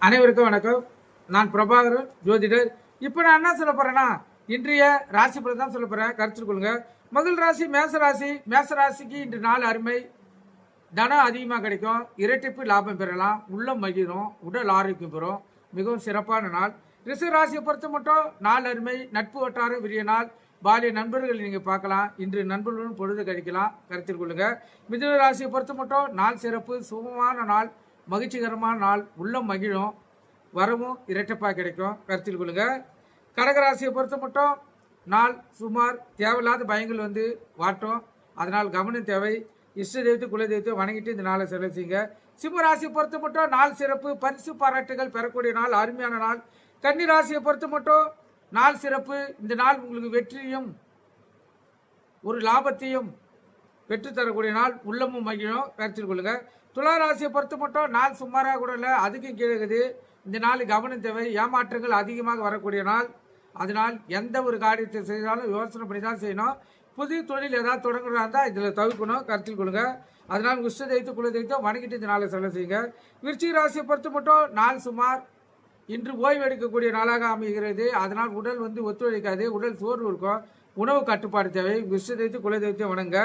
அனைவருக்கும் வணக்கம். நான் பிரபாகரன், ஜோதிடர். இப்போ நான் என்ன சொல்ல போறேன்னா, இன்றைய ராசி பலன் தான் சொல்ல போறேன். கருத்தில் கொள்ளுங்க. முதல் ராசி மேசராசி. மேசராசிக்கு இன்று நாள் அருமை. தனம் அதிகமாக கிடைக்கும். இரட்டிப்பு லாபம் பெறலாம். உள்ளம் மகிழும். உடல் ஆரோக்கியம் பெறும். மிகவும் சிறப்பான நாள். ரிஷப ராசியை பொறுத்த மட்டும் நாள் அருமை. நட்பு வட்டாரம் விரிய நாள். பாலிய நண்பர்கள் நீங்கள் பார்க்கலாம். இன்று நண்பர்களுடன் பொழுது கழிக்கலாம். கருத்தில் கொள்ளுங்க. மிதுன ராசியை பொறுத்த மட்டும் நாள் சிறப்பு. சுகமான நாள். மகிழ்ச்சிகரமான நாள். உள்ளம் மகிழும். வரவும் இரட்டப்பாக கிடைக்கும். கருத்தில் கொள்ளுங்க. கடகராசியை பொறுத்த மட்டும் நாள் சுமார் தேவையில்லாத பயங்கள் வாட்டும். அதனால் கவனம் தேவை. இஷ்ட தெய்வத்தை குல தெய்வத்தை வணங்கிட்டு இந்த நாளை செலவு செய்யுங்க. சிம்ம ராசியை பொறுத்த மட்டும் நாள் சிறப்பு. பரிசு பாராட்டுகள் பெறக்கூடிய நாள். அருமையான நாள். கன்னி ராசியை பொறுத்த மட்டும் நாள் சிறப்பு. இந்த நாள் உங்களுக்கு வெற்றியும் ஒரு லாபத்தையும் பெற்றுத்தரக்கூடிய நாள். உள்ளமும் மகிழும். கருத்தில் கொள்ளுங்க. துலா ராசியை பொறுத்த மட்டும் நாள் சுமாராக கூட இல்லை, அதுக்கும் கீழே. இந்த நாள் கவனம் தேவை. ஏமாற்றங்கள் அதிகமாக வரக்கூடிய நாள். அதனால் எந்த ஒரு காரியத்தை செய்தாலும் யோசனை பண்ணி தான் செய்யணும். புதிய தொழில் ஏதாவது தொடங்குறதா இருந்தால் இதில் தவிர்க்கணும். கருத்தில் கொள்ளுங்க. அதனால் உஷ்ட தெய்வத்தை குல தெய்வத்தை வணங்கிட்டு இந்த நாளை செலவு செய்யுங்க. விருச்சிக ராசியை பொறுத்த மட்டும் நாள் சுமார். இன்று ஓய்வு எடுக்கக்கூடிய நாளாக அமைகிறது. அதனால் உடல் ஒத்துழைக்காது. உடல் சோர்வு இருக்கும். உணவு கட்டுப்பாடு தேவை. விஷ்ணு தெய்வத்தை குல தெய்வத்தை வணங்க.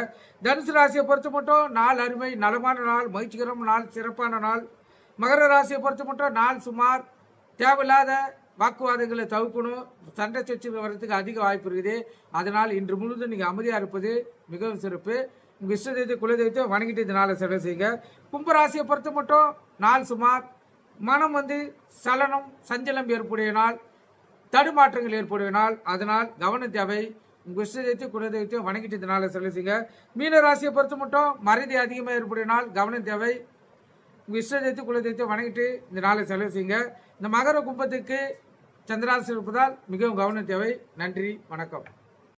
தனுசு ராசியை பொறுத்த மட்டும் நாள் அருமை. நலமான நாள். மகிழ்ச்சிகரமான நாள். சிறப்பான நாள். மகர ராசியை பொறுத்த மட்டும் நாள் சுமார். தேவையில்லாத வாக்குவாதங்களை தவிர்க்கணும். சண்டை சச்சரவு வர்றதுக்கு அதிக வாய்ப்பு இருக்குது. அதனால் இன்று முழுவதும் நீங்கள் அமைதியாக இருப்பது மிகவும் சிறப்பு. உங்கள் இஷ்ட தெய்வத்தை குல தெய்வத்தை வணங்கிட்டு இந்த நாளை செலவு செய்யுங்க. கும்பராசியை பொறுத்த மட்டும் நாள் சுமார். மனம் சலனம் சஞ்சலம் ஏற்புடைய நாள். தடுமாற்றங்கள் ஏற்புடைய நாள். அதனால் கவனம் தேவை. உங்கள் இஷ்ட தெய்வத்தை குல தெய்வத்தை வணங்கிட்டு இந்த நாளை செலவு செய்யுங்க. மீன ராசியை பொறுத்த மட்டும் மறதி அதிகமாக ஏற்புடைய நாள். கவனம் தேவை. உங்கள் இஷ்ட தெய்வத்தை குல தெய்வத்தை வணங்கிட்டு இந்த நாளை செலவு செய்யுங்க. இந்த மகர கும்பத்துக்கு சந்திராசி இருப்பதால் மிகவும் கவனம் தேவை. நன்றி, வணக்கம்.